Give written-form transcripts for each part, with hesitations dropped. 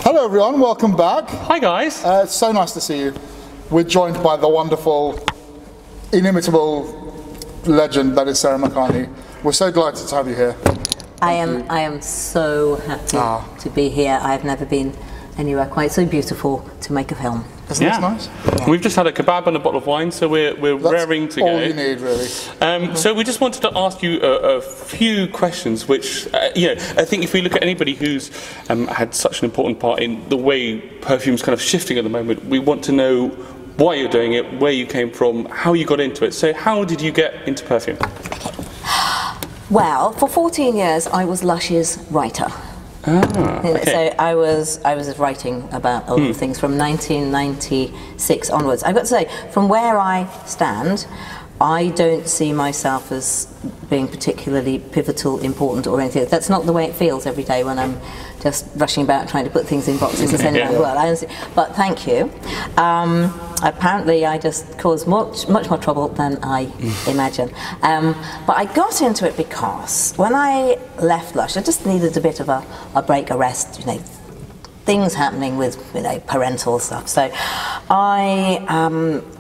Hello everyone, welcome back. Hi guys. It's so nice to see you. We're joined by the wonderful, inimitable legend that is Sarah McCartney. We're so delighted to have you here. I am so happy to be here. I've never been anywhere quite so beautiful to make a film. Isn't this nice? Yeah. We've just had a kebab and a bottle of wine, so we're raring to go. All you need, really. So we just wanted to ask you a few questions, which, I think if we look at anybody who's had such an important part in the way perfume's kind of shifting at the moment, we want to know why you're doing it, where you came from, how you got into it. So how did you get into perfume? Well, for 14 years I was Lush's writer. Okay. So I was writing about a lot of things from 1996 onwards. I've got to say, from where I stand, I don't see myself as being particularly pivotal, important or anything. That's not the way it feels every day when I'm just rushing about trying to put things in boxes and sending around the world. But thank you. Apparently I just cause much more trouble than I imagine. But I got into it because when I left Lush, I just needed a bit of a break, a rest, things happening with parental stuff. So I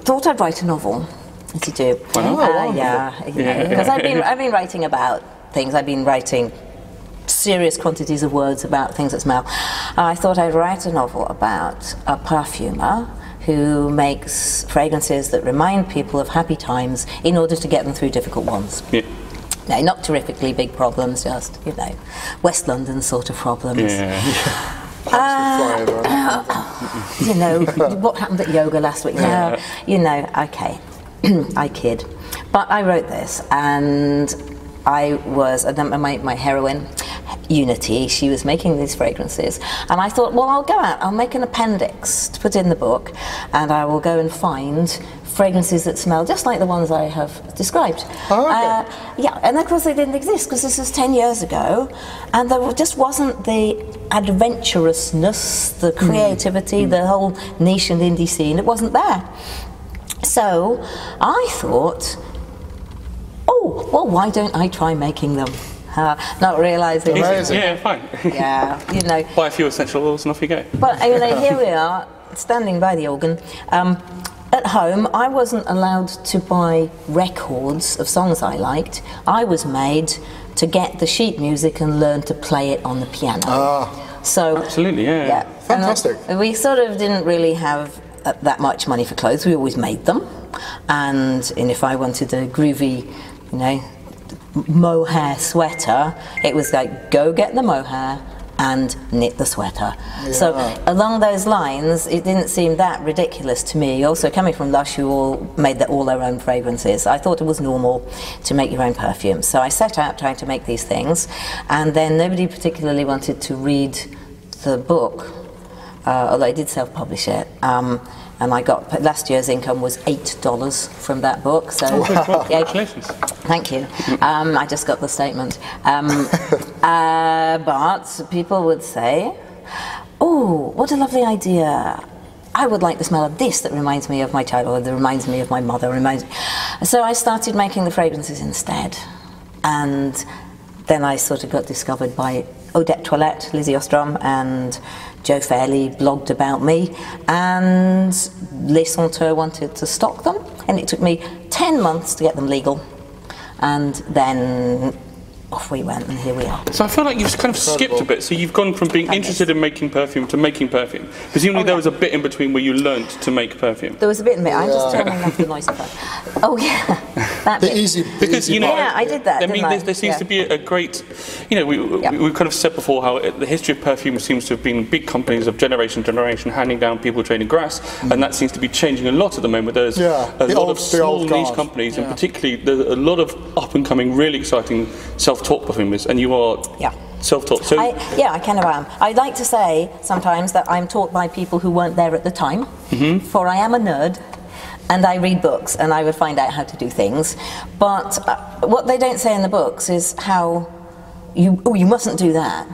thought I'd write a novel. As you do. Because I've been writing about things. I've been writing serious quantities of words about things that smell. I thought I'd write a novel about a perfumer who makes fragrances that remind people of happy times in order to get them through difficult ones. Yeah. No, not terrifically big problems, just West London sort of problems. What happened at yoga last week? Okay. I kid, but I wrote this, and my heroine, Unity, she was making these fragrances, and I thought, well, I'll go out, I'll make an appendix to put in the book, and I will go and find fragrances that smell just like the ones I have described. And of course they didn't exist, because this was 10 years ago, and there just wasn't the adventurousness, the creativity, the whole niche and indie scene. It wasn't there. So I thought, why don't I try making them? Not realising. Fine. Buy a few essential oils and off you go. But here we are, standing by the organ. At home, I wasn't allowed to buy records of songs I liked. I was made to get the sheet music and learn to play it on the piano. So absolutely, fantastic. And we sort of didn't really have that much money for clothes. We always made them, and if I wanted a groovy, mohair sweater, it was like, go get the mohair and knit the sweater. So along those lines, it didn't seem that ridiculous to me. Also, coming from Lush, who all made all their own fragrances, I thought it was normal to make your own perfume. So I set out trying to make these things, and then nobody particularly wanted to read the book, although I did self-publish it. And I got, last year's income was $8 from that book. So, congratulations. Thank you. I just got the statement. But people would say, oh, what a lovely idea. I would like the smell of this that reminds me of my childhood, that reminds me of my mother. So I started making the fragrances instead. And then I sort of got discovered by Odette Toilette, Lizzie Ostrom, and Joe Fairley blogged about me, and Les Senteurs wanted to stock them, and it took me 10 months to get them legal, and then off we went, and here we are. So I feel like you've kind of skipped a bit. So you've gone from being interested in making perfume to making perfume. Presumably there was a bit in between where you learnt to make perfume. There was a bit in between. I'm just turning off the noise of that. That bit. Because I did that. There seems to be a great, we've kind of said before how the history of perfume seems to have been big companies of generation to generation handing down people trading grass, and that seems to be changing a lot at the moment. There's a lot of small niche companies, and particularly there's a lot of up and coming, really exciting self-taught perfumers, and you are self-taught. So I kind of am. I like to say sometimes that I'm taught by people who weren't there at the time, for I am a nerd, and I read books, and I would find out how to do things. But what they don't say in the books is how you mustn't do that.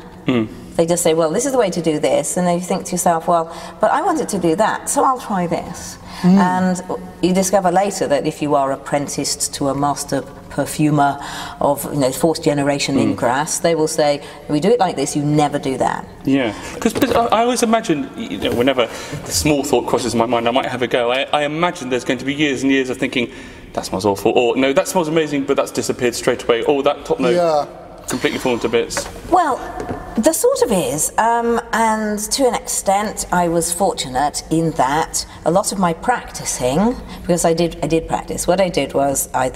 They just say, well, this is the way to do this, and then you think to yourself, well, but I wanted to do that, so I'll try this. And you discover later that if you are apprenticed to a master perfumer of, you know, fourth generation in Grasse, they will say, we do it like this, you never do that. Yeah, because I always imagine, you know, whenever the small thought crosses my mind, I might have a go. I imagine there's going to be years and years of thinking, that smells awful, or no, that smells amazing, but that's disappeared straight away, or that top note completely fallen to bits. Well, there sort of is, and to an extent I was fortunate in that a lot of my practicing, because I did practice, what I did was I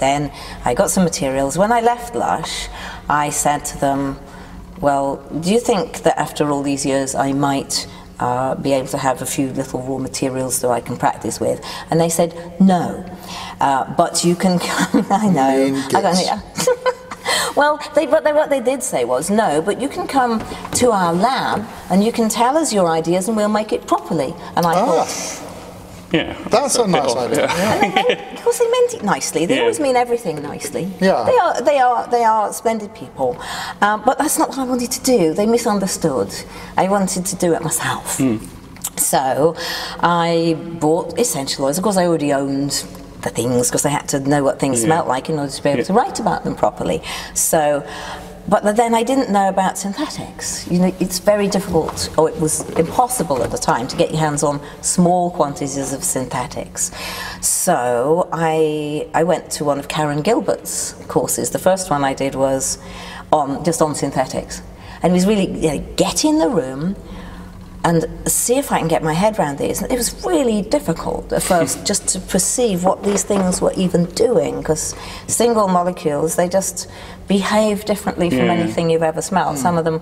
got some materials. When I left Lush, I said to them, well, do you think that after all these years I might be able to have a few little raw materials that I can practice with? And they said, no, but you can come. I know. Well, what they did say was, no, but you can come to our lab and you can tell us your ideas and we'll make it properly. And I thought, yeah, that's a nice idea. Of course, they meant it nicely. They always mean everything nicely. Yeah. They are splendid people. But that's not what I wanted to do. They misunderstood. I wanted to do it myself. So I bought essential oils. Of course, I already owned the things because I had to know what things smelt like in order to be able to write about them properly. So, but then I didn't know about synthetics. You know, it's very difficult, or it was impossible at the time, to get your hands on small quantities of synthetics. So I went to one of Karen Gilbert's courses. The first one I did was just on synthetics, and it was really, you know, get in the room and see if I can get my head around these. It was really difficult at first just to perceive what these things were even doing, because single molecules, they just behave differently from anything you've ever smelled. Some of them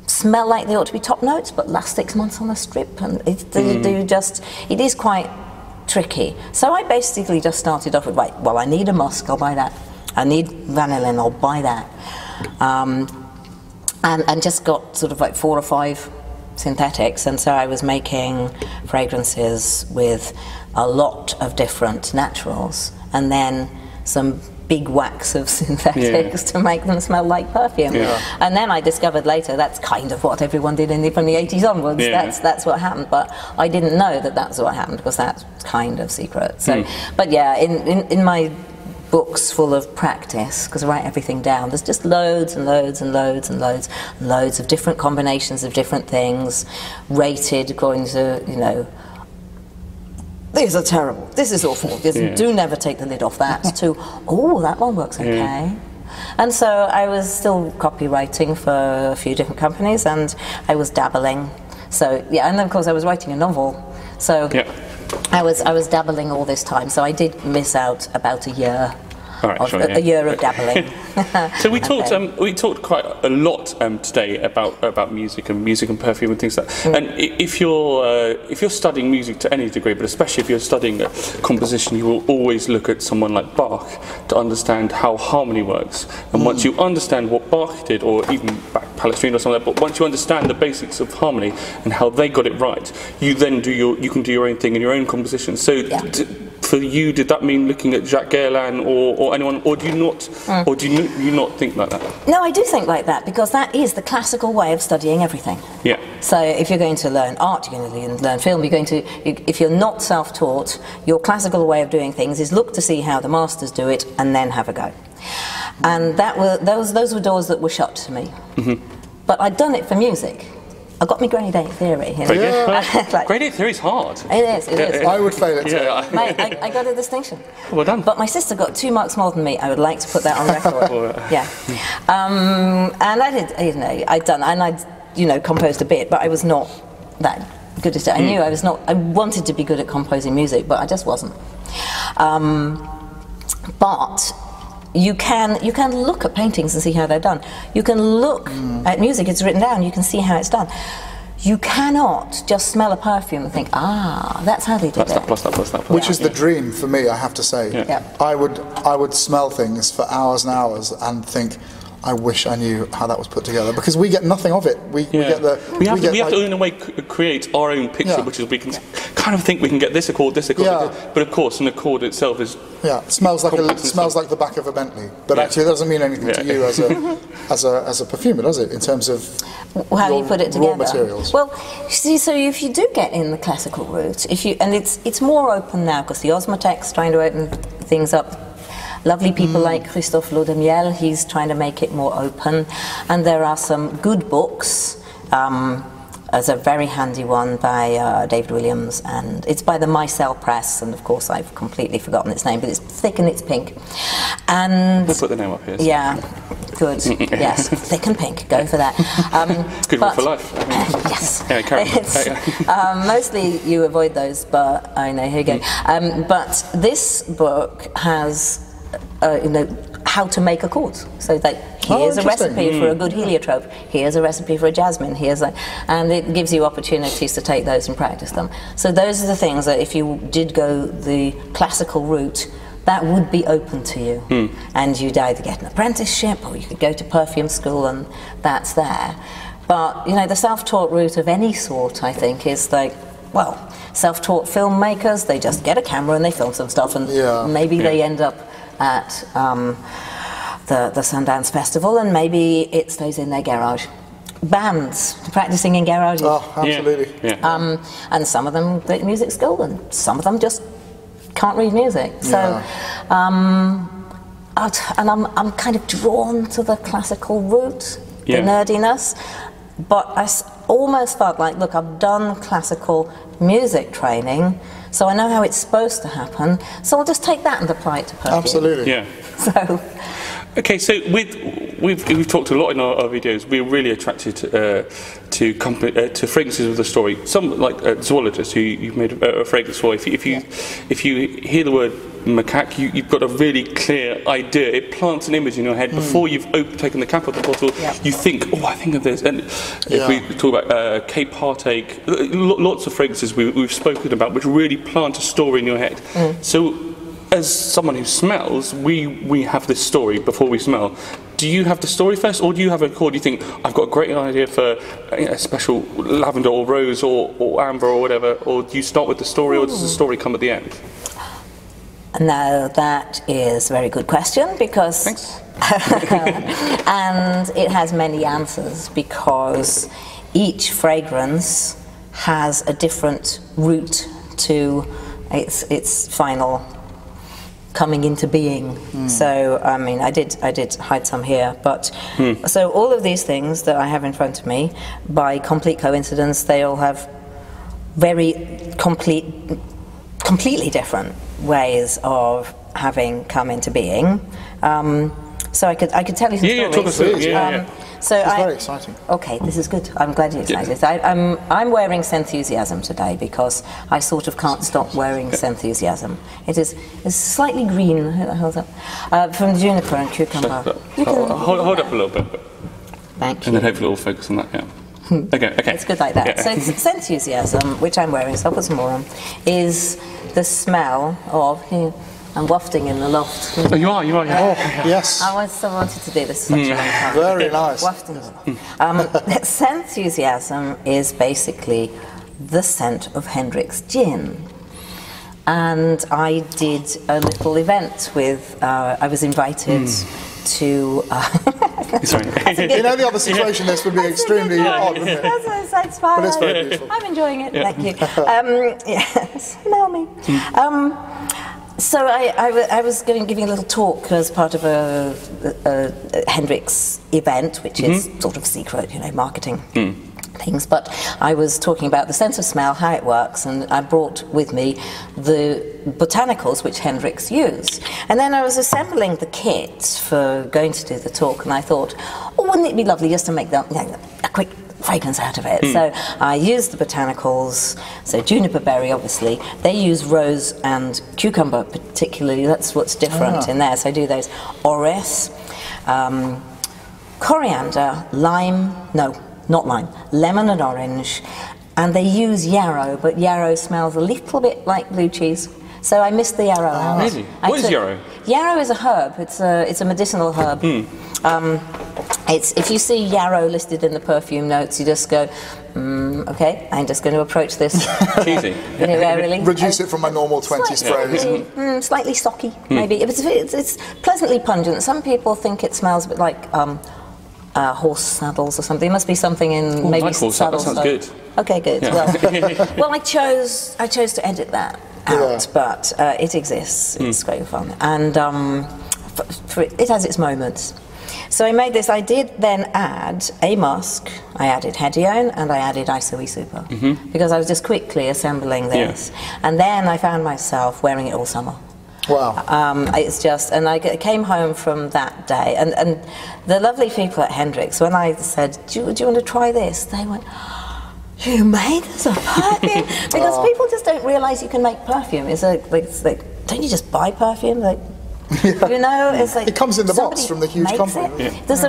smell like they ought to be top notes but last 6 months on a strip, and it is quite tricky. So I basically just started off with, right, well, I need a musk, I'll buy that. I need vanillin, I'll buy that. And just got sort of like 4 or 5 synthetics, and so I was making fragrances with a lot of different naturals and then some big whacks of synthetics to make them smell like perfume. And then I discovered later that's kind of what everyone did from the 80s onwards. That's what happened, but I didn't know that that's what happened because that's kind of secret. So but yeah, in my books full of practice, because I write everything down, there's just loads and loads and loads and loads and loads of different combinations of different things, rated according to, you know, these are terrible, this is awful, do never take the lid off that, to, oh, that one works okay. And so I was still copywriting for a few different companies, and I was dabbling. So yeah, and then of course I was writing a novel, so I was dabbling all this time, so I did miss out about a year. A year of dabbling. So we talked quite a lot today about music and perfume and things like that. And if you're studying music to any degree, but especially if you're studying composition, you will always look at someone like Bach to understand how harmony works. And once you understand what Bach did, or even Palestrina or something like that, but once you understand the basics of harmony and how they got it right, you then you can do your own thing in your own composition. So for you, did that mean looking at Jacques Guerlain or anyone, or do you not, or do you not think like that? No, I do think like that, because that is the classical way of studying everything. Yeah. So if you're going to learn art, you're going to learn film, if you're not self-taught, your classical way of doing things is look to see how the masters do it and then have a go. And those were doors that were shut to me. But I'd done it for music. I got my grade 8 theory. You know? Grade 8 theory is hard. It is. I would fail it too. Mate, I got a distinction. Well done. But my sister got 2 marks more than me. I would like to put that on record. And I did, you know, I'd composed a bit, but I was not that good at it. I knew I wanted to be good at composing music, but I just wasn't. But you can look at paintings and see how they're done. You can look at music, it's written down, you can see how it's done. You cannot just smell a perfume and think, that's how they did it. Plus that. Which is the dream for me, I have to say. I would smell things for hours and hours and think, I wish I knew how that was put together, because we get nothing of it. We have to in a way create our own picture, which is we can kind of think we can get this accord, this accord, Yeah. but of course an accord itself is it smells like the back of a Bentley, but actually it doesn't mean anything to you as a perfumer, does it? In terms of how you put it together. Raw materials. Well, see, so if you do get in the classical route, and it's more open now because the Osmotec's trying to open things up. Lovely people like Christophe Laudemiel, he's trying to make it more open, and there are some good books. There's a very handy one by David Williams, and it's by the Micelle Press, and of course I've completely forgotten its name, but it's thick and it's pink. And we'll put the name up here. So. Yeah, good. Yes, thick and pink. Go for that. Good one for life. Yes. Yeah, mostly you avoid those, but I know. Here you go. But this book has, how to make accords. So like, here's a recipe for a good heliotrope. Here's a recipe for a jasmine. And it gives you opportunities to take those and practice them. So those are the things that if you did go the classical route, that would be open to you. And you'd either get an apprenticeship or you could go to perfume school, and that's there. But the self-taught route of any sort, I think, is like, well, self-taught filmmakers, they just get a camera and they film some stuff, and maybe they end up at the Sundance Festival, and maybe it stays in their garage. Bands practicing in garages. Oh, absolutely. Yeah. And some of them take music school, and some of them just can't read music. So, and I'm kind of drawn to the classical route, the nerdiness. But I almost felt like, look, I've done classical music training, so I know how it's supposed to happen. So I'll just take that and apply it to perfume. Absolutely. Yeah. So. Okay, so we've talked a lot in our videos. We're really attracted to fragrances with a story. Some like zoologists who you've made a fragrance for. If you hear the word macaque, you've got a really clear idea. It plants an image in your head before you've taken the cap off the bottle. You think, oh, I think of this. And if we talk about Cape Heartache, lots of fragrances we've spoken about which really plant a story in your head. So, as someone who smells, we have this story before we smell. Do you have the story first, or do you have a accord? Do you think, I've got a great idea for a special lavender or rose or amber or whatever, or do you start with the story, or does the story come at the end? Now, that is a very good question, because... Thanks. And it has many answers, because each fragrance has a different route to its final coming into being. So I mean, I did hide some here, but so all of these things that I have in front of me, by complete coincidence, they all have very completely different ways of having come into being. So I could tell you some stories. Talk us through it. So it's very exciting. Okay, this is good. I'm glad you're excited. I'm wearing Senthusiasm today because I sort of can't stop wearing Senthusiasm. It's slightly green. Hold up. From juniper and cucumber. Hold up a little bit. Thank you. And then hopefully we'll focus on that. Okay. It's good like that. So it's Senthusiasm, which I'm wearing, so I'll put some more on, is the smell of... I'm wafting in the loft. Oh, you are. Oh, yes. I wanted to do this for such a long time. Very nice. Wafting. Senthusiasm is basically the scent of Hendrick's gin. And I did a little event with, I was invited to... Sorry. In any other situation, this would be extremely odd, wouldn't it? That's fine. But it's very beautiful. I'm enjoying it. Thank you. Yes, smell me. So I was giving a little talk as part of a Hendrick's event, which is sort of secret, marketing things. But I was talking about the sense of smell, how it works, and I brought with me the botanicals which Hendrick's use. And then I was assembling the kit for going to do the talk, and I thought, oh, wouldn't it be lovely just to make a quick fragrance out of it. So I used the botanicals, so juniper berry obviously, they use rose and cucumber particularly, that's what's different in there, so I do those. Orris, coriander, lime, no, not lime, lemon and orange, and they use yarrow, but yarrow smells a little bit like blue cheese. So I missed the yarrow out. Really? What is yarrow? Yarrow is a herb. It's a medicinal herb. If you see yarrow listed in the perfume notes, you just go, okay, I'm just going to approach this cheesy. Really. Reduce it from my normal 20 sprays. Slightly stocky, maybe. It's pleasantly pungent. Some people think it smells a bit like horse saddles or something. There must be something in maybe like horse saddles. That sounds good. Okay, good. Yeah. Well, I chose to edit that out, but it exists. It's great fun, and it has its moments. So I made this. I did then add a mask. I added Hedione and I added ISOE Super because I was just quickly assembling this, and then I found myself wearing it all summer. Wow. It's just, and I came home from that day, and the lovely people at Hendrix, when I said, do you want to try this? They went, you made us a perfume? Because people just don't realise you can make perfume. It's like, don't you just buy perfume? Like, you know, it's like... It comes in the box from the huge company. There's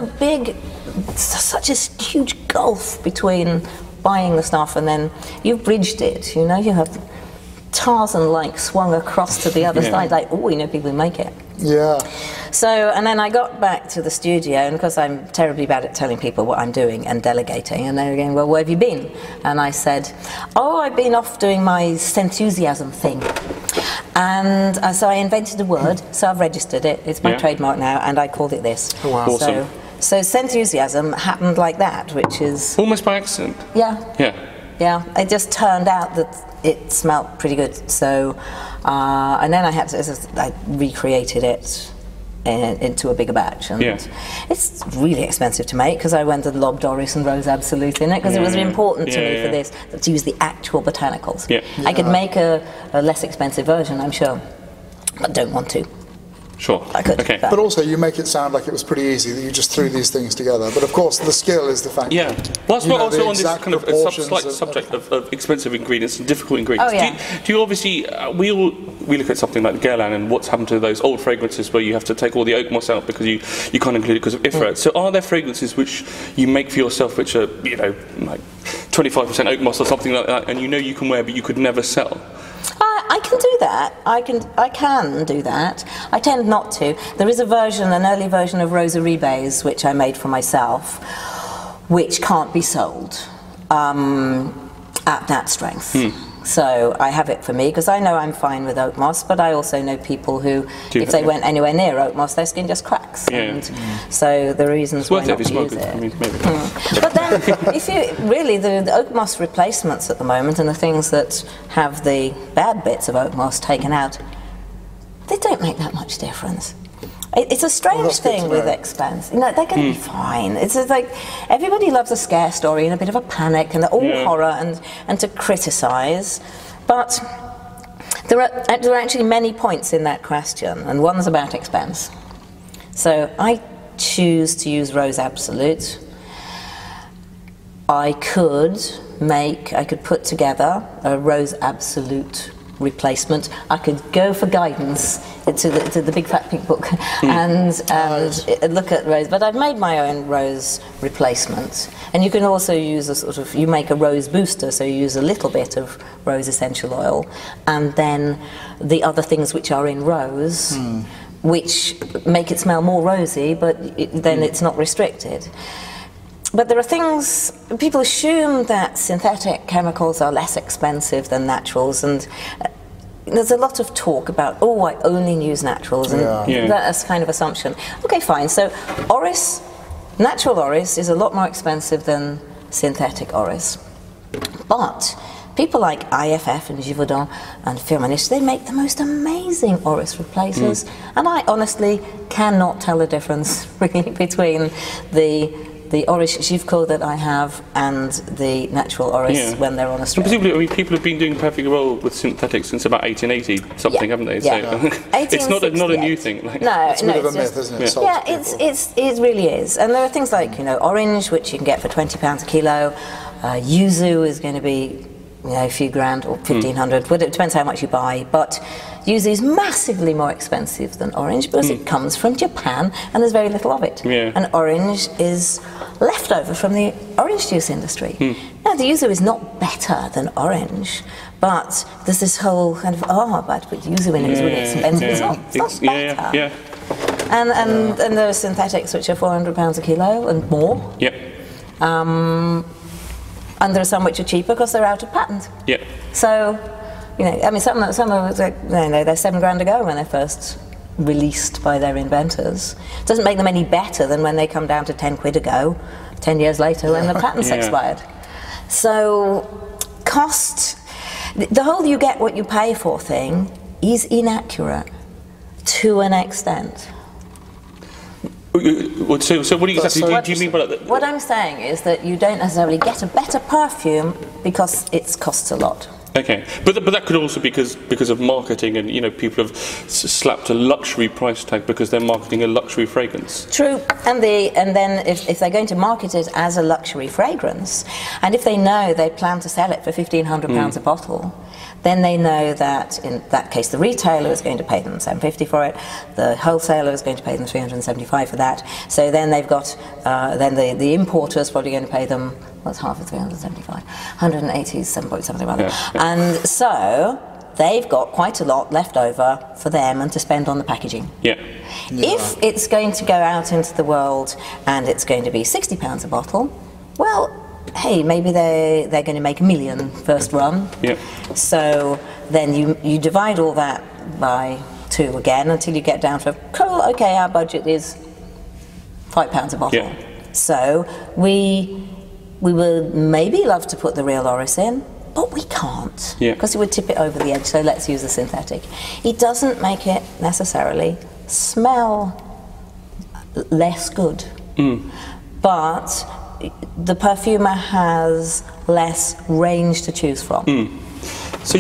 such a huge gulf between buying the stuff and then you've bridged it, you know, you have Tarzan-like swung across to the other side, like, oh, you know, people who make it. Yeah. So, and then I got back to the studio, and because I'm terribly bad at telling people what I'm doing and delegating, and they were going, well, where have you been? And I said, oh, I've been off doing my Enthusiasm thing. And so I invented a word, so I've registered it, it's my trademark now, and I called it this. Oh, wow. Awesome. So Enthusiasm happened like that, which is... Almost by accident. Yeah, it just turned out that it smelled pretty good. So, and then I recreated it into a bigger batch, and it's really expensive to make because I went and lobbed Oris and Rose Absolute in it because it was important to me for this to use the actual botanicals. I could make a less expensive version, I'm sure, but don't want to. Sure. I could. Okay. But also, you make it sound like it was pretty easy, that you just threw these things together. But of course, the skill is the fact well, that's what also on this kind of slight subject of expensive ingredients and difficult ingredients. Do you obviously, we look at something like Guerlain and what's happened to those old fragrances where you have to take all the oak moss out because you can't include it because of Ifrit. So are there fragrances which you make for yourself which are, you know, like 25% oak moss or something like that, and you know you can wear but you could never sell? I can do that. I can do that. I tend not to. There is a version, an early version of Rosa Ribes, which I made for myself, which can't be sold at that strength. So I have it for me because I know I'm fine with oak moss, but I also know people who, if they went anywhere near oak moss, their skin just cracks. And so the reasons why not to use it. But then, if you really, the oak moss replacements at the moment and the things that have the bad bits of oak moss taken out, they don't make that much difference. It's a strange thing with expense. You know, they're going to be fine. It's just like everybody loves a scare story and a bit of a panic and all horror and to criticise. But there are actually many points in that question, and one's about expense. So I choose to use Rose Absolute. I could put together a Rose Absolute replacement. I could go for guidance to the big fat pink book and look at rose, but I've made my own rose replacement, and you can also use a sort of, you make a rose booster, so you use a little bit of rose essential oil and then the other things which are in rose which make it smell more rosy, but then it's not restricted. But there are things, people assume that synthetic chemicals are less expensive than naturals, and there's a lot of talk about, oh, I only use naturals, and that's kind of assumption. Okay, fine, so Oris, natural Oris is a lot more expensive than synthetic Oris. But people like IFF and Givaudan and Firmenich, they make the most amazing Oris replacers, and I honestly cannot tell the difference really between the Oris Givco that I have and the natural Oris when they're on a strip. Presumably, people have been doing perfectly well with synthetics since about 1880 something, haven't they? So it's not a new thing. Like, no, it's a bit of a myth, isn't it? Yeah, it really is. And there are things like, you know, orange, which you can get for £20 a kilo. Yuzu is going to be, you know, a few grand or 1,500. Well, it depends how much you buy, but yuzu is massively more expensive than orange because it comes from Japan and there's very little of it. And orange is leftover from the orange juice industry. Now, the yuzu is not better than orange, but there's this whole kind of, but yuzu in it is really expensive. It's not better. And there are synthetics which are £400 a kilo and more. And there are some which are cheaper because they're out of patent. Yeah. So, you know, I mean, some of them, you know, they're £7 ago when they're first released by their inventors. It doesn't make them any better than when they come down to 10 quid ago, 10 years later when the patent's expired. So, cost, the whole you get what you pay for thing is inaccurate to an extent. So what exactly do you mean by that? What I'm saying is that you don't necessarily get a better perfume because it costs a lot. Okay, but that could also be because of marketing, and you know, people have slapped a luxury price tag because they're marketing a luxury fragrance. True, and then if they're going to market it as a luxury fragrance, and if they know they plan to sell it for £1,500 a bottle, then they know that in that case the retailer is going to pay them $750 for it, the wholesaler is going to pay them $375 for that. So then they've got then the importer is probably going to pay them, what's half of 375? 187 point something like that. Yeah. And so they've got quite a lot left over for them and to spend on the packaging. Yeah. If it's going to go out into the world and it's going to be £60 a bottle, well, hey, maybe they're going to make 1 million first run. Yeah. So then you divide all that by 2 again until you get down to, cool, okay, our budget is £5 a bottle. Yeah. So we would maybe love to put the real Oris in, but we can't, because it would tip it over the edge, so let's use a synthetic. It doesn't make it necessarily smell less good, but the perfumer has less range to choose from. So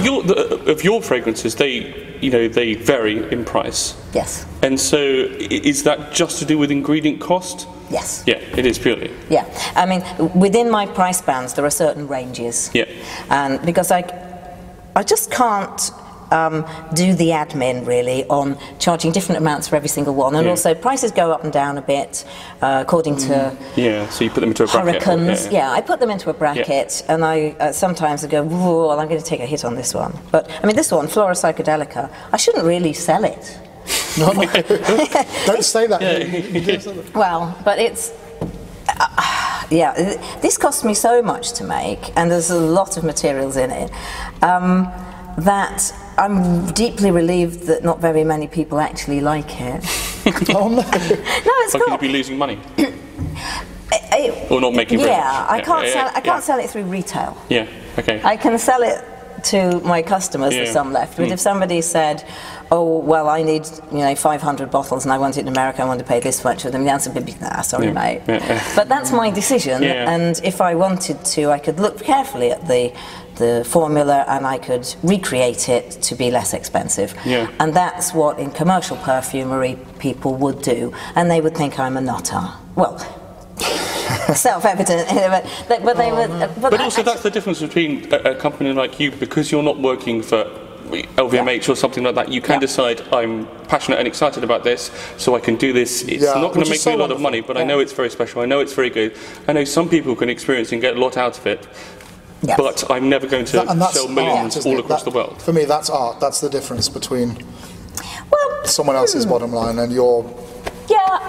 of your fragrances, they vary in price. Yes. And so is that just to do with ingredient cost? Yes. Yeah, it is purely. Yeah, I mean, within my price bands there are certain ranges. Yeah. And because I just can't do the admin really on charging different amounts for every single one, and also prices go up and down a bit according to so you put them into a bracket. hurricanes. Yeah, I put them into a bracket, and I sometimes I go, whoa, well, I'm going to take a hit on this one. But I mean, this one, Flora Psychedelica, I shouldn't really sell it. No. Don't say that. Well, but it's this cost me so much to make, and there's a lot of materials in it, that I'm deeply relieved that not very many people actually like it. Oh no! No, it's Like cool. you'd be losing money. Or not making very much. I can't sell it through retail. Yeah, okay. I can sell it to my customers, there's some left. But if somebody said, oh, well, I need 500 bottles and I want it in America, I want to pay this much for them, the answer would be, nah, sorry, mate. But that's my decision, and if I wanted to, I could look carefully at the formula and I could recreate it to be less expensive. And that's what in commercial perfumery people would do, and they would think I'm a nutter. Well, self-evident, but they would. But also, that's the difference between a company like you, because you're not working for LVMH or something like that. You can decide, I'm passionate and excited about this, so I can do this. It's not going to make me a lot of money, but I know it's very special. I know it's very good. I know some people can experience and get a lot out of it. But I'm never going to sell millions all across the world. For me, that's art. That's the difference between someone else's bottom line and your.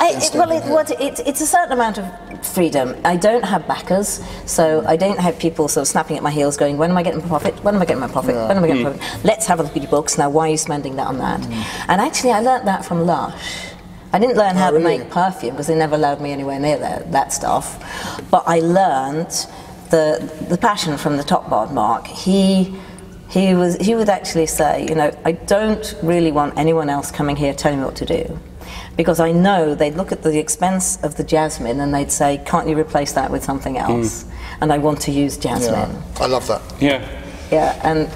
It's a certain amount of freedom. I don't have backers, so I don't have people sort of snapping at my heels going, when am I getting my profit? When am I getting my profit? When am I getting my profit? Let's have a look at your books. Now, why are you spending that on that? And actually, I learnt that from Lush. I didn't learn how to make perfume because they never allowed me anywhere near that stuff. But I learnt the passion from the top bar Mark. He would actually say, I don't really want anyone else coming here telling me what to do, because I know they'd look at the expense of the jasmine and they'd say, can't you replace that with something else? And I want to use jasmine. I love that. And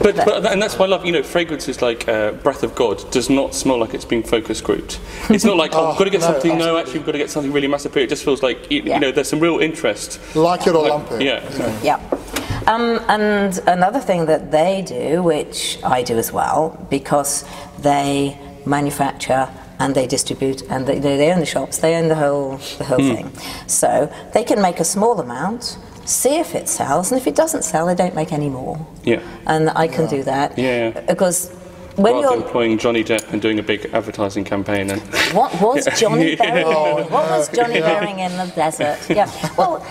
that's why I love, fragrances like Breath of God does not smell like it's been focus grouped. It's not like, I've got to get something, no, actually we've got to get something really massive. It just feels like, there's some real interest. Like it or lump it. And another thing that they do, which I do as well, because they manufacture and they distribute and they own the shops, they own the whole thing. So they can make a small amount, see if it sells, and if it doesn't sell, they don't make any more. And I can do that. Because when rather than employing Johnny Depp and doing a big advertising campaign. And what was Johnny bearing? What was Johnny bearing in the desert? Well,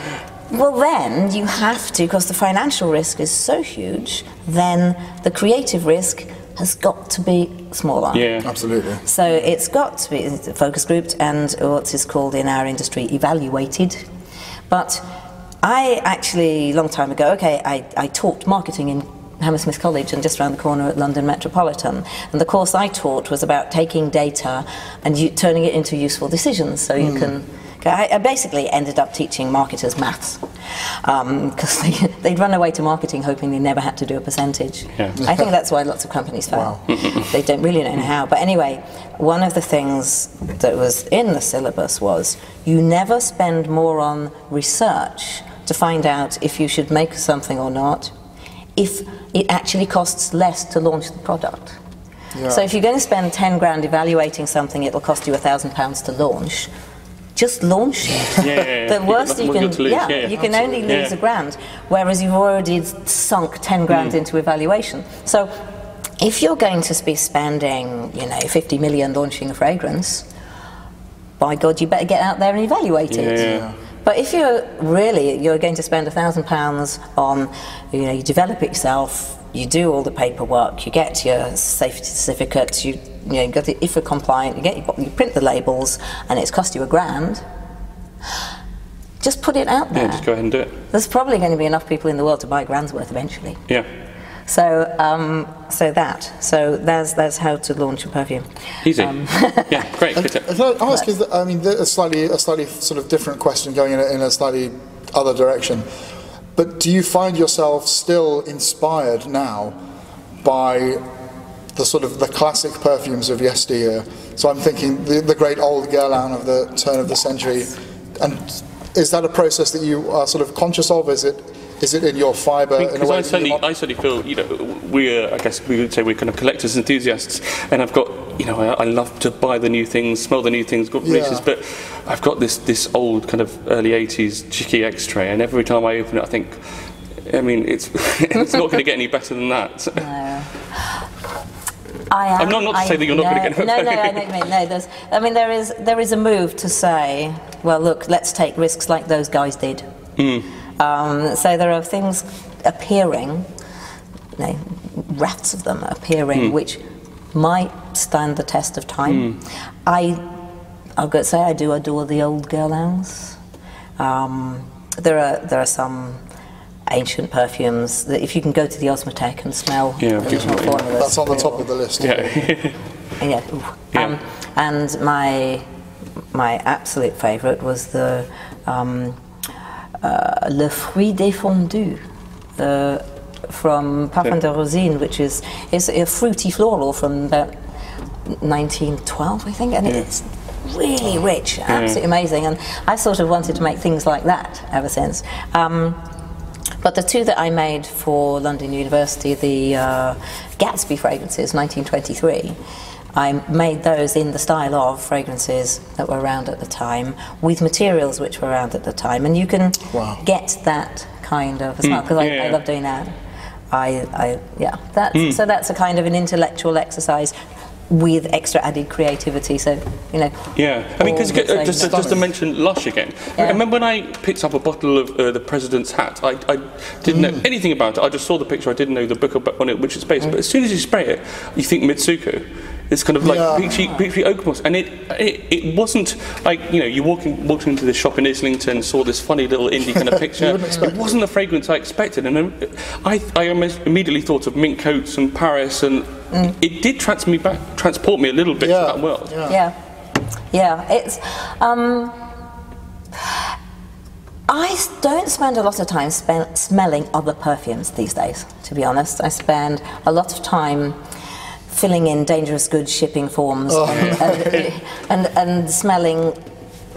Well, then you have to, because the financial risk is so huge, then the creative risk has got to be smaller. Yeah, absolutely. So it's got to be focus grouped and what is called in our industry evaluated. But I actually, a long time ago, I taught marketing in Hammersmith College and just around the corner at London Metropolitan. And the course I taught was about taking data and turning it into useful decisions. So you can... I basically ended up teaching marketers maths because they'd run away to marketing hoping they never had to do a percentage. Yeah. I think that's why lots of companies fail. Wow. They don't really know how. But anyway, one of the things that was in the syllabus was you never spend more on research to find out if you should make something or not, if it actually costs less to launch the product. Yeah. So if you're going to spend 10 grand evaluating something, it'll cost you £1,000 to launch. Just launch it. The worst you can, you can only lose £1,000, whereas you've already sunk 10 grand into evaluation. So if you're going to be spending, 50 million launching a fragrance, by God, you better get out there and evaluate it. Yeah. But if you're going to spend £1,000 on, you develop it yourself, you do all the paperwork, you get your safety certificates, you got the IFA compliant, you print the labels, and it's cost you £1,000. Just put it out there. Yeah, just go ahead and do it. There's probably going to be enough people in the world to buy £1,000 worth eventually. Yeah. So, that's how to launch a perfume. Easy. Yeah, great. Good tip. Can I ask you, a slightly sort of different question going in a slightly other direction. But do you find yourself still inspired now by the sort of the classic perfumes of yesteryear? So I'm thinking the great old Guerlain of the turn of the century. And is that a process that you are sort of conscious of? Is it in your fibre? Because I certainly feel, I guess we would say we're kind of collectors, enthusiasts, and I've got, I love to buy the new things, smell the new things, got releases, but I've got this old kind of early 80s Chicky X tray, and every time I open it I think, it's not going to get any better than that. No. I'm not to say that you're not going to get any better. No, I know what you mean. There is a move to say, well, look, let's take risks like those guys did. So there are things appearing, rafts of them appearing, which might stand the test of time. I've got to say I do adore the old Guerlains. There are some ancient perfumes that if you can go to the Osmothèque and smell original formulas. That's on the top of the list. And my absolute favourite was the Le Fruit Défendu from Parfum de Rosine, which is a fruity floral from about 1912, I think, and it's really rich, absolutely amazing, and I sort of wanted to make things like that ever since. But the two that I made for London University, the Gatsby fragrances, 1923, I made those in the style of fragrances that were around at the time, with materials which were around at the time, and you can get that kind of smell, because I love doing that. So that's a kind of an intellectual exercise with extra added creativity. So because just to mention Lush again, I remember when I picked up a bottle of the President's hat, I didn't know anything about it. I just saw the picture, I didn't know the book on it, which it's based. But as soon as you spray it, you think Mitsuko. It's kind of like peachy oak moss, and it wasn't like you walked into this shop in Islington, saw this funny little indie kind of picture. It wasn't the fragrance I expected, and I immediately thought of mint coats and Paris, and it did transport me a little bit to that world. It's. I don't spend a lot of time smelling other perfumes these days, to be honest. I spend a lot of time filling in dangerous goods shipping forms and smelling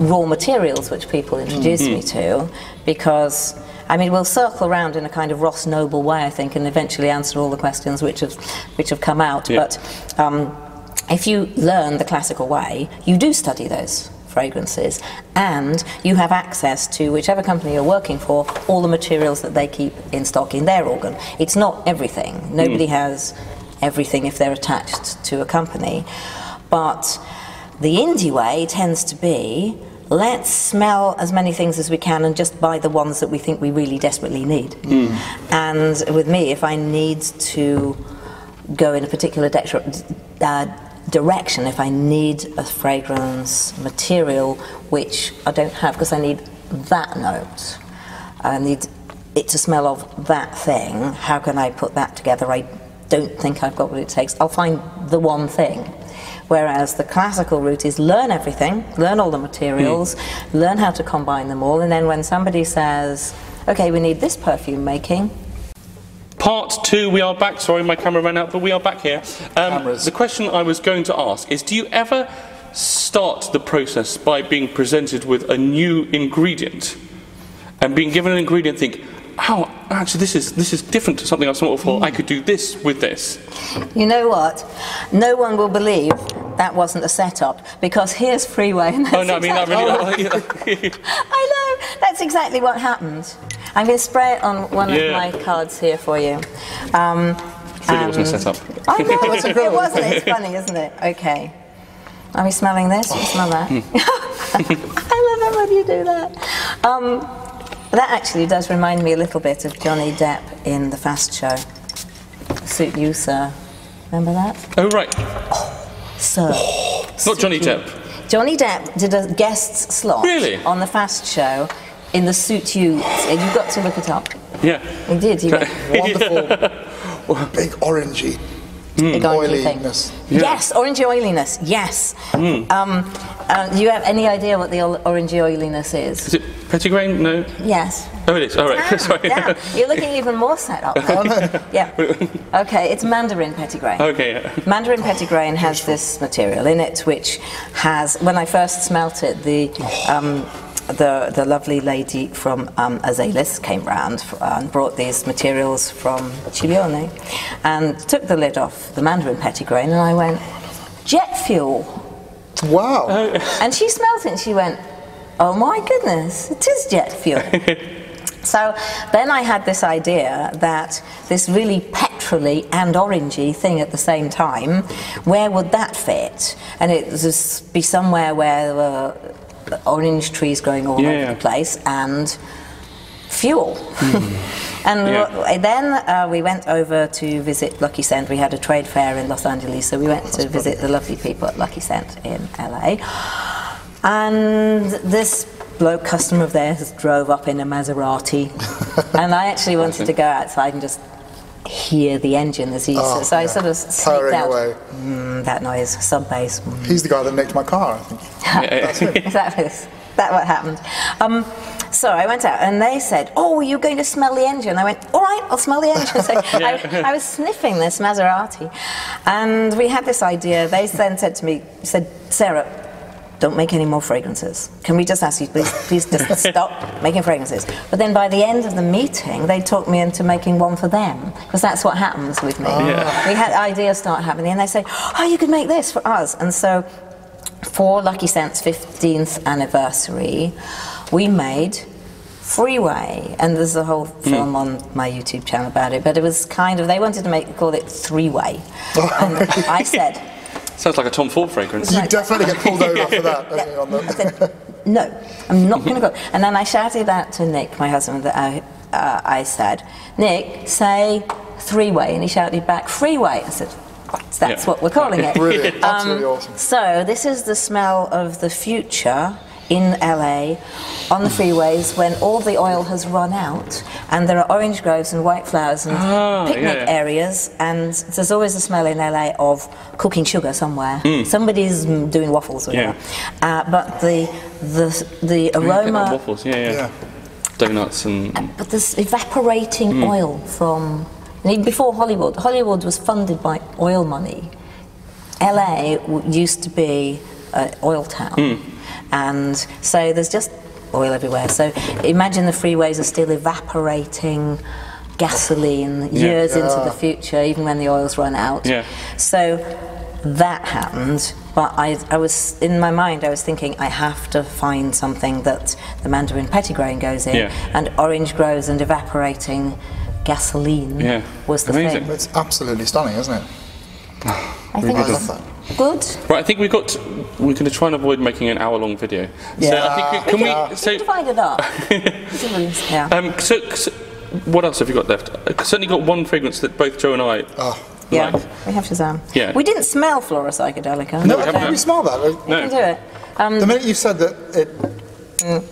raw materials which people introduce me to, because we'll circle around in a kind of Ross Noble way, I think, and eventually answer all the questions which have come out. But if you learn the classical way, you do study those fragrances, and you have access to whichever company you're working for, all the materials that they keep in stock in their organ. It's not everything. Nobody has everything if they're attached to a company, but the indie way tends to be let's smell as many things as we can and just buy the ones that we think we really desperately need. And with me, if I need to go in a particular direction, if I need a fragrance material which I don't have because I need that note, I need it to smell of that thing, how can I put that together? I don't think I've got what it takes. I'll find the one thing. Whereas the classical route is learn everything, learn all the materials, learn how to combine them all, and then when somebody says, okay, we need this perfume making. Part 2, we are back. Sorry, my camera ran out, but we are back here. The question I was going to ask is, do you ever start the process by being presented with a new ingredient and being given an ingredient, think, oh, actually this is different to something I've smelled before, I could do this with this? You know what? No one will believe that wasn't a setup, because here's Freeway. And oh no, I mean that really. I know, that's exactly what happened. I'm going to spray it on one of my cards here for you. It wasn't a setup. I know, it wasn't. It's funny, isn't it? Okay. Are we smelling this? You smell that? I love it when you do that. That actually does remind me a little bit of Johnny Depp in The Fast Show. Suit You, Sir. Remember that? Oh, right. Sir. Not Johnny Depp. Johnny Depp did a guest slot on The Fast Show in the Suit You. You've got to look it up. Yeah. He did. He went, wonderful, big orangey. Big oiliness. Yes, orangey oiliness. Yes. Do you have any idea what the orangey oiliness is? Is it petitgrain? No. Yes. Oh, it is. All right. Sorry. Yeah. You're looking even more set up. Yeah. Okay. It's mandarin petitgrain. Okay. Yeah. Mandarin petitgrain has this material in it, which has. When I first smelt it, the lovely lady from Azelis came round and brought these materials from Cibione and took the lid off the Mandarin petitgrain, and I went, jet fuel. Wow. And she smelt it and she went, oh my goodness, it is jet fuel. So then I had this idea that this really petrol-y and orangey thing at the same time, where would that fit? And it would just be somewhere where there were orange trees growing all over the place and fuel. And then we went over to visit Lucky Scent. We had a trade fair in Los Angeles, so we went to visit the lovely people at Lucky Scent in LA. And this bloke customer of theirs drove up in a Maserati, and I actually wanted to go outside and just hear the engine as he so I sort of sneaked out. Away. That noise, sub bass. He's the guy that nicked my car, I think. That's him. Exactly. That's what happened. So I went out and they said, oh, you're going to smell the engine. I went, all right, I'll smell the engine. So I was sniffing this Maserati, and we had this idea. They then said to me, said, Sarah, don't make any more fragrances. Can we just ask you, please just stop making fragrances? But then by the end of the meeting, they talked me into making one for them, because that's what happens with me. We had ideas start happening, and they say, oh, you could make this for us. And so for Lucky Scent's 15th anniversary, we made Freeway, and there's a whole film on my YouTube channel about it, but it was kind of, they wanted to call it Three-Way. And I said, sounds like a Tom Ford fragrance. You definitely get pulled over for that. I said, no, I'm not going to go. And then I shouted out to Nick, my husband, that I said, Nick, say Three-Way. And he shouted back, Freeway. I said, that's what we're calling it. Brilliant, absolutely awesome. So this is the smell of the future in LA on the freeways when all the oil has run out and there are orange groves and white flowers and picnic areas, and there's always a smell in LA of cooking sugar somewhere. Somebody's doing waffles or whatever. But the aroma, waffles, donuts and but this evaporating oil from before Hollywood was funded by oil money. LA used to be an oil town. And so there's just oil everywhere. So imagine the freeways are still evaporating gasoline years into the future, even when the oil's run out. So that happened, but I was, in my mind, I was thinking I have to find something that the Mandarin petitgrain goes in, and orange grows and evaporating gasoline was the thing. It's absolutely stunning, isn't it? I think I love that. Right, I think we're going to try and avoid making an hour-long video. Yeah. So I think we can divide it up. Yeah. So what else have you got left? I've certainly got one fragrance that both Joe and I yeah, like. we have Shazam. Yeah. We didn't smell Flora Psychedelica. No, you smell that. No. You can do it. The minute you said that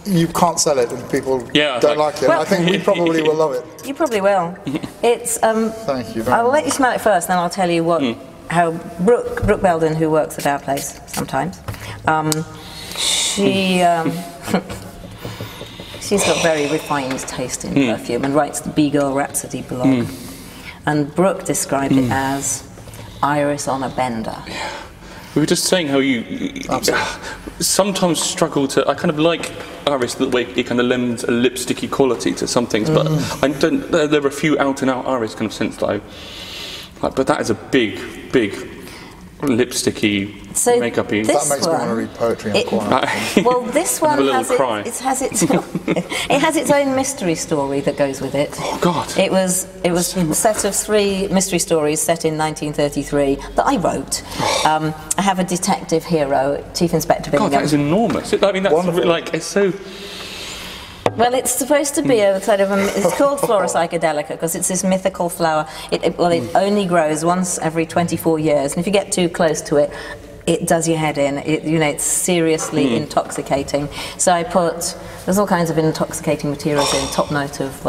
you can't sell it and people don't like it, well, I think we probably will love it. You probably will. It's. Thank you very I'll much. let you smell it first, then I'll tell you what. How Brooke Belden, who works at our place sometimes, she's got very refined taste in perfume and writes the B-Girl Rhapsody blog. And Brooke described it as iris on a bender. Yeah. We were just saying how you sometimes struggle to. I kind of like iris the way it kind of lends a lipsticky quality to some things, but I don't. There are a few out-and-out iris kind of scents that I like, but that is a big lipsticky, makeup-y. That makes me want to read poetry in a corner. Well, this one has its own mystery story that goes with it. Oh God! It was a set of 3 mystery stories set in 1933 that I wrote. I have a detective hero, Chief Inspector Bingham. God, that is enormous. I mean, that's like it's so. Well, it's supposed to be a sort of it's called Flora Psychedelica because it's this mythical flower. It only grows once every 24 years, and if you get too close to it, it does your head in. It's seriously intoxicating. So I put there's all kinds of intoxicating materials in. Top note of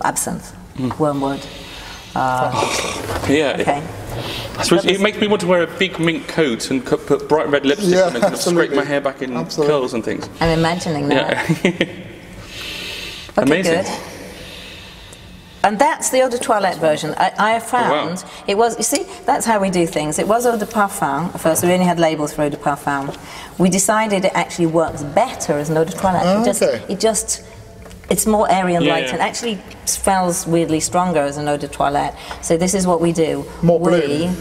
absinthe, wormwood. Okay. I suppose it makes me want to wear a big mink coat and put bright red lipstick on and kind of scrape my hair back in curls and things. I'm imagining that. Okay, amazing. Good. And that's the eau de toilette version. I have found it was. You see, that's how we do things. It was eau de parfum at first. We only had labels for eau de parfum. We decided it actually works better as an eau de toilette. It's more airy and light, and actually smells weirdly stronger as an eau de toilette. So this is what we do. More bloom.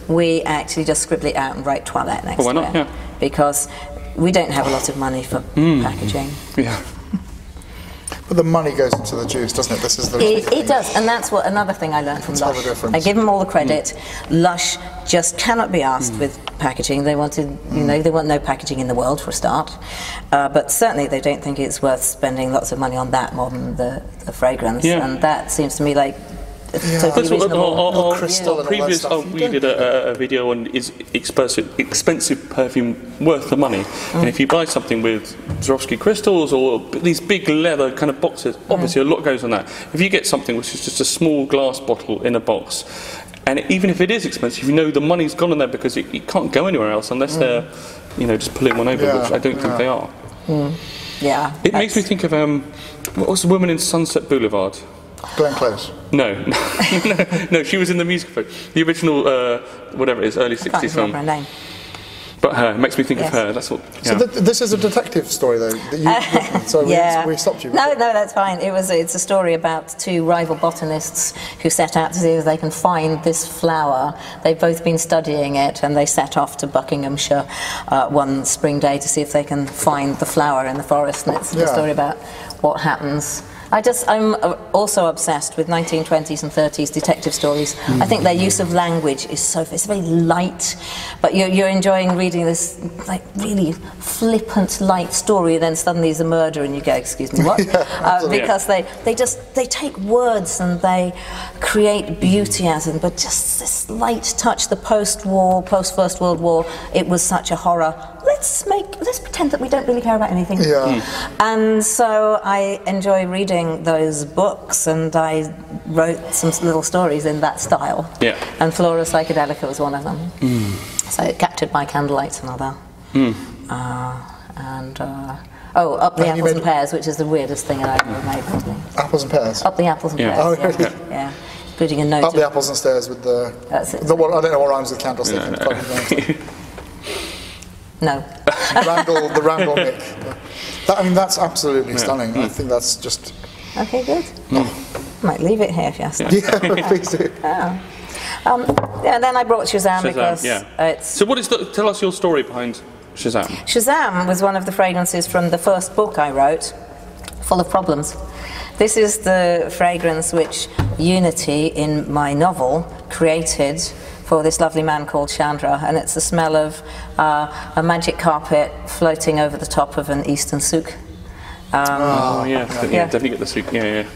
We actually just scribble it out and write toilette next to it. Yeah. Because we don't have a lot of money for packaging. Yeah. But the money goes into the juice, doesn't it? This is the it does, and that's what another thing I learned from Lush. I give them all the credit. Lush just cannot be asked with packaging. They wanted, they want no packaging in the world for a start, but certainly they don't think it's worth spending lots of money on that more than the fragrance. And that seems to me like. Totally we did a video on is expensive perfume worth the money, and if you buy something with Swarovski crystals or these big leather kind of boxes, obviously a lot goes on that. If you get something which is just a small glass bottle in a box, and even if it is expensive, the money's gone on there because it can't go anywhere else unless they're just pulling one over, which I don't think they are. Yeah. It makes me think of what was the woman in Sunset Boulevard? Glenn Close. No, she was in the music film. The original, whatever it is, early 60s film. Her name. But her, makes me think of her, that's what... So this is a detective story, though, that we stopped you. No, that's fine. It's a story about 2 rival botanists who set out to see if they can find this flower. They've both been studying it, and they set off to Buckinghamshire one spring day to see if they can find the flower in the forest, and it's a story about what happens. I'm also obsessed with 1920s and 30s detective stories. I think their use of language is it's very light, but you're enjoying reading this like really flippant, light story, and then suddenly there's a murder and you go, excuse me, what? Because they take words and they create beauty out of them, but just this light touch, the post-war, post-First World War, it was such a horror. Let's pretend that we don't really care about anything. And so I enjoy reading those books, and I wrote some little stories in that style. And Flora Psychedelica was one of them. So Captured by Candlelight, another. Up the Apples and Pears, which is the weirdest thing I've ever made. Apples and Pears? Up the Apples and Pears. Oh, really? Yeah. Including a note. Up the apples and stairs with the... That's it. I don't know what rhymes with candlestick. No. The Randall Nick. That's absolutely stunning. I think that's just... Okay, good. Might leave it here if you ask me. Yeah, please do. And then I brought Shazam because it's... So tell us your story behind Shazam. Shazam was one of the fragrances from the first book I wrote, Full of Problems. This is the fragrance which Unity, in my novel, created for this lovely man called Chandra, and it's the smell of a magic carpet floating over the top of an Eastern souk. Definitely get the souk. And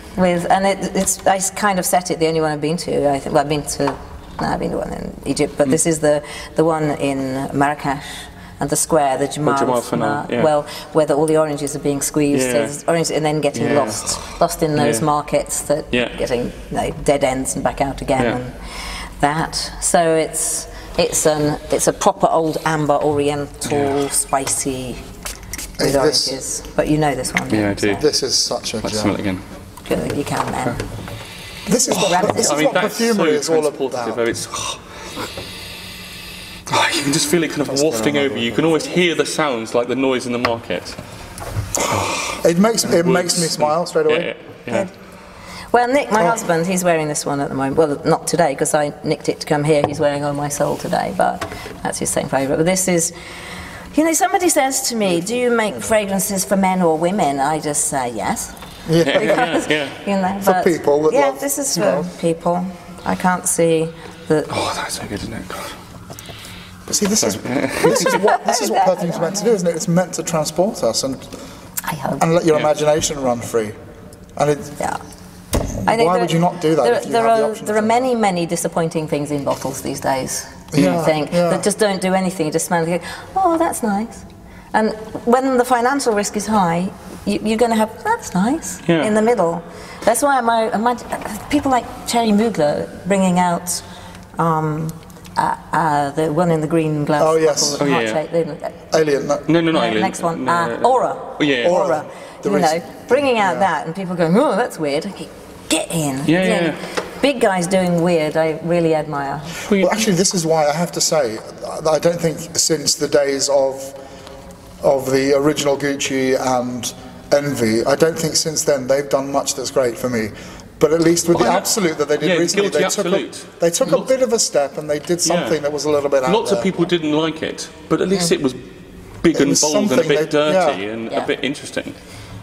I kind of set it. The only one I've been to, I think. Well, I've been to one in Egypt, but this is the one in Marrakesh. And the square, the Jamal where all the oranges are being squeezed, and then getting lost in those markets that getting dead ends and back out again, and that. So it's a proper old amber Oriental spicy with oranges. But you know this one. Yeah, I do. This is such a gem. Let's smell it again. Good, you can then. This is what Perfumer is all about. You can just feel it kind of wafting over you. You can almost hear the sounds like the noise in the market. It makes me smile straight away. Yeah. Well, Nick, my husband, he's wearing this one at the moment. Well, not today, because I nicked it to come here. He's wearing Oh My Soul today, but that's his same favourite. But this is, somebody says to me, do you make fragrances for men or women? I just say yes. Because, for people that love, this is for people. I can't see that. Oh, that's so good, isn't it? God. But see, this is what perfume's meant to do, isn't it? It's meant to transport us and let your imagination run free. And why would you not do that? There are many, many disappointing things in bottles these days. That just don't do anything. You just smell it. Oh, that's nice. And when the financial risk is high, you're going to have that's nice in the middle. That's why people like Thierry Mugler bringing out. The one in the green glass. Oh yes. Alien. No, not Alien. Next one. Aura. Aura. Bringing out that and people going, oh, that's weird. Okay, get in. Big guys doing weird. I really admire. Well, actually, this is why I have to say I don't think since the days of the original Gucci and Envy, I don't think since then they've done much that's great for me. But at least with the Absolute that they did recently, they took a bit of a step and they did something that was a little bit out there. Lots of people didn't like it, but at least it was big and bold and a bit dirty and a bit interesting.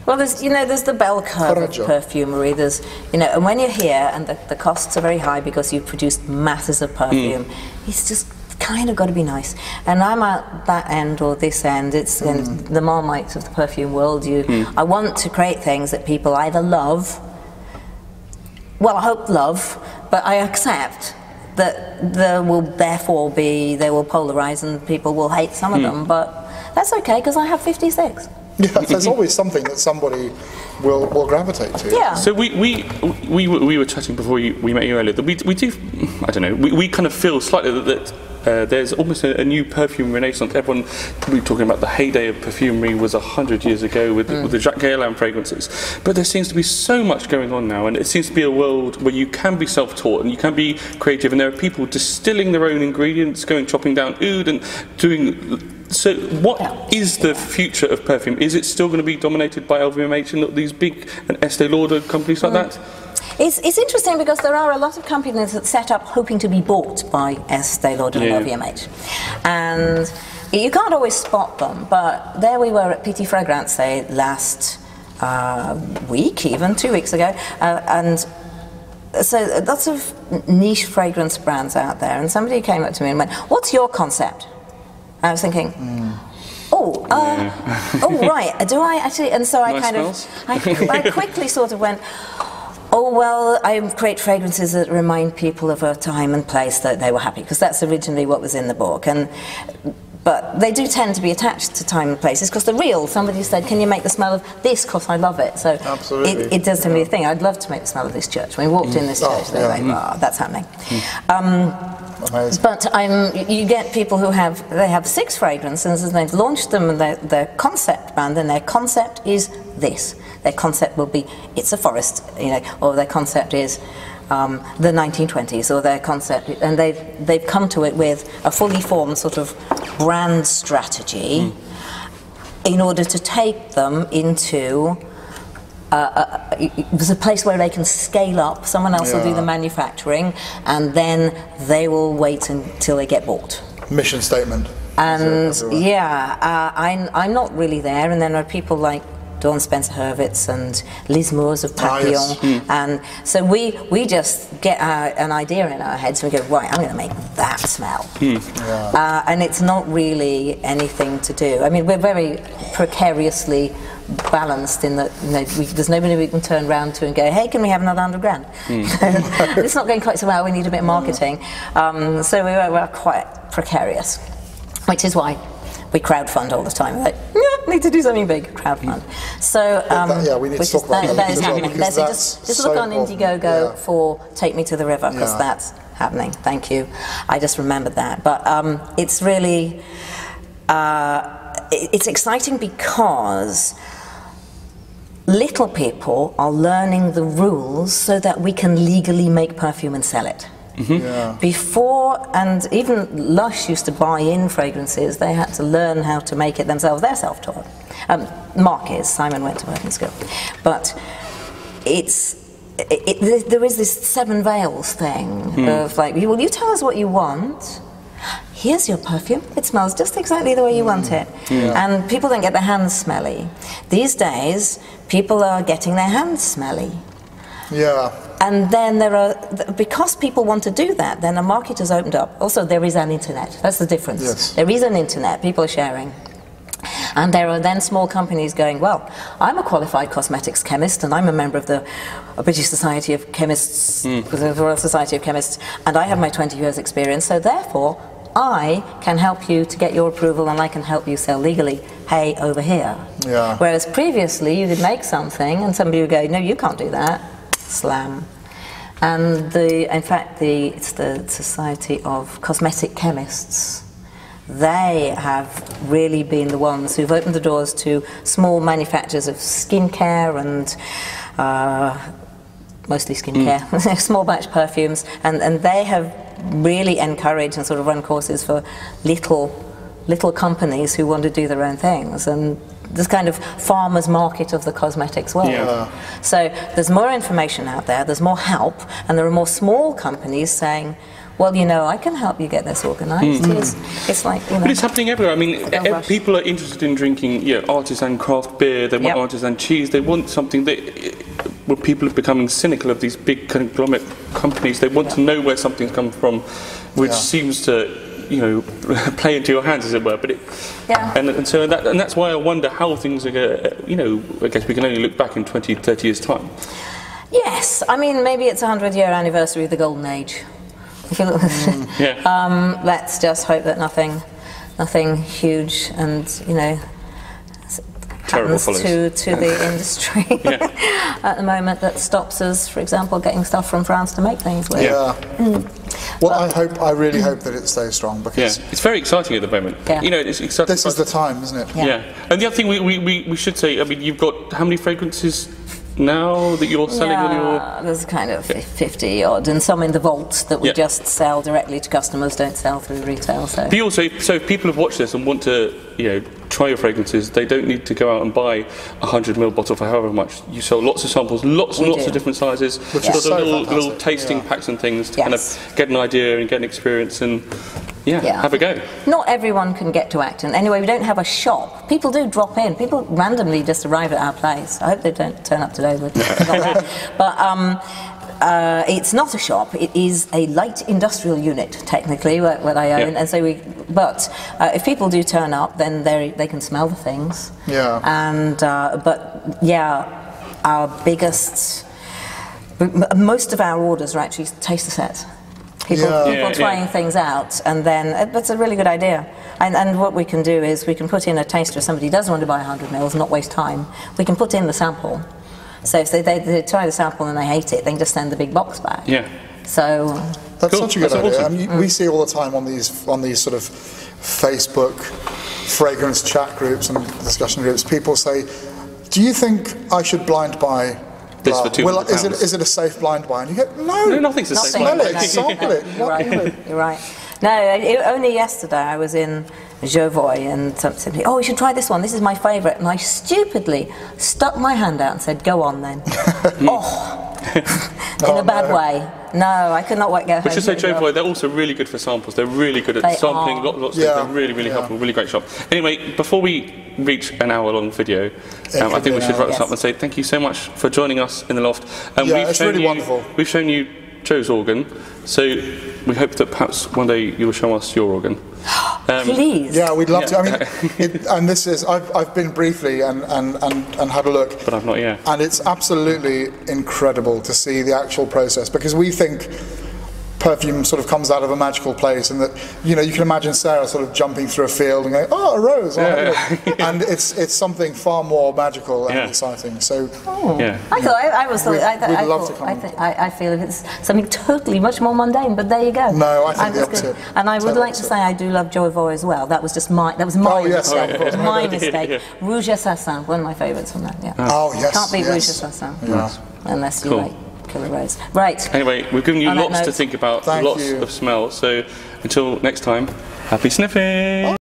Well, there's the bell curve of perfumery. There's and when you're here and the costs are very high because you've produced masses of perfume, it's just kind of got to be nice. And I'm at that end or this end. It's the Marmite of the perfume world. I want to create things that people either love. Well, I hope love, but I accept that they will polarize and people will hate some of them, but that's okay because I have 56. Yeah, there's always something that somebody will gravitate to. Yeah. So we were chatting before we met you earlier that we do, I don't know, we kind of feel slightly that there's almost a new perfume renaissance. Everyone, we were talking about the heyday of perfumery was 100 years ago with the Jacques Guerlain fragrances. But there seems to be so much going on now, and it seems to be a world where you can be self-taught and you can be creative, and there are people distilling their own ingredients, chopping down oud and doing. So what is the future of perfume? Is it still going to be dominated by LVMH and these big Estee Lauder companies like that? It's interesting because there are a lot of companies that set up hoping to be bought by Estee Lauder and LVMH. And you can't always spot them, but there we were at Petit Fragrance last week, even 2 weeks ago, and so lots of niche fragrance brands out there, and somebody came up to me and went, "What's your concept?" I was thinking, right, do I actually? And so I quickly sort of went, oh, well, I create fragrances that remind people of a time and place that they were happy, because that's originally what was in the book. But they do tend to be attached to time and places, because somebody said, can you make the smell of this, because I love it. So it does tend to be a thing. I'd love to make the smell of this church. When we walked in this church, they were like, that's happening. But you get people who have 6 fragrances and they've launched them and their concept brand, and their concept is this. Their concept will be it's a forest, or their concept is the 1920s, or their concept, and they've come to it with a fully formed sort of brand strategy in order to take them into there's a place where they can scale up. Someone else will do the manufacturing, and then they will wait until they get bought. Mission statement. And I'm not really there. And then there are people like Dawn Spencer-Hurwitz and Liz Moores of Papillon. And so we just get an idea in our heads and we go, right, I'm going to make that smell. And it's not really anything to do. I mean, we're very precariously balanced in that, you know, there's nobody we can turn around to and go, hey, can we have another 100 grand? It's not going quite so well, we need a bit of marketing. So we're quite precarious, which is why we crowdfund all the time. We're like, need to do something big, crowdfund. So we need to talk about that is happening. Just look on Indiegogo for Take Me to the River, because that's happening. Thank you. I just remembered that. But it's really, it's exciting because little people are learning the rules so that we can legally make perfume and sell it. Before, and even Lush used to buy in fragrances, they had to learn how to make it themselves. They're self-taught. Mark is, Simon went to working school. But there is this seven veils thing of like, well, you tell us what you want, here's your perfume, it smells just exactly the way you want it. And people don't get their hands smelly. These days, people are getting their hands smelly. And then because people want to do that, then the market has opened up. Also, there is an internet. That's the difference. There is an internet, people are sharing. And there are then small companies going, well, I'm a qualified cosmetics chemist and I'm a member of the British Society of Chemists, the Royal Society of Chemists, and I have my 20 years experience, so therefore I can help you to get your approval and I can help you sell legally, hey, over here. Whereas previously you could make something and somebody would go, no, you can't do that. Slam. And in fact, it's the Society of Cosmetic Chemists. They have really been the ones who've opened the doors to small manufacturers of skincare and mostly skincare, small batch perfumes, and they have really encouraged and sort of run courses for little companies who want to do their own things. And this kind of farmer's market of the cosmetics world. So there's more information out there, there's more help, and there are more small companies saying, well, you know, I can help you get this organised. It's like, you know. But it's happening everywhere. I mean, people are interested in drinking, artisan craft beer, they want artisan cheese, they want something that, where people are becoming cynical of these big conglomerate companies. They want to know where something's come from, which seems to, play into your hands, as it were. But so that's why I wonder how things are going. I guess we can only look back in 20, 30 years' time. Yes, I mean, maybe it's a 100-year anniversary of the Golden Age. If you look, let's just hope that nothing huge and happens to the industry at the moment that stops us, for example, getting stuff from France to make things with. Well, I really hope that it stays strong, because it's very exciting at the moment. It's exciting. This is the time, isn't it? And the other thing we should say, I mean, you've got how many fragrances now that you're selling on your... There's kind of 50 odd, and some in the vault that we just sell directly to customers, don't sell through retail. So if people have watched this and want to try your fragrances, they don't need to go out and buy a 100ml bottle for however much. You sell lots of samples, lots and lots of different sizes, which is little tasting packs and things to kind of get an idea and get an experience and have a go. Not everyone can get to Acton. Anyway, we don't have a shop. People do drop in. People randomly just arrive at our place. I hope they don't turn up today. But it's not a shop. It is a light industrial unit, technically, what I own. And so if people do turn up, then they can smell the things. And our biggest, most of our orders are actually taster sets. People trying things out, and then that's a really good idea. And what we can do is we can put in a taster. If somebody does want to buy 100 mils and not waste time, we can put in the sample. So if they try the sample and they hate it, they can just send the big box back. So that's such a good idea. Awesome. I mean, we see all the time on these sort of Facebook fragrance chat groups and discussion groups. People say, "Do you think I should blind buy this for £200? Is it a safe blind buy?" And you go, "No, nothing's a safe blind buy. Sample it." You're right. No, only yesterday I was in Jovoy and somebody said, "Oh, you should try this one. This is my favourite." And I stupidly stuck my hand out and said, "Go on then." In a bad way. No, I could not wait go home. But just say, Joe Boy, they're also really good for samples. They're really good at sampling lots of things. They're really, really helpful. Really great shop. Anyway, before we reach an hour-long video, I think we should wrap this up and say thank you so much for joining us in the Loft. It's really wonderful. We've shown you Joe's organ, so we hope that perhaps one day you will show us your organ. Please. Yeah, we'd love to. I mean, and this is, I've been briefly and had a look. But I've not yet. And it's absolutely incredible to see the actual process, because we think perfume sort of comes out of a magical place, and that, you know, you can imagine Sarah sort of jumping through a field and going, oh, a rose, and it's something far more magical and exciting. So I feel it's something totally much more mundane, but there you go. No, I think the opposite. And I would like to say I do love Joe Voix as well. That was just my mistake. My mistake. Rouge Assassin, one of my favourites from that. Yeah. Oh yes. Can't beat Rouge Assassin. Yeah. Unless you like Killer Rose. Right. Anyway, we've given you lots to think about, lots of smells. So until next time, happy sniffing.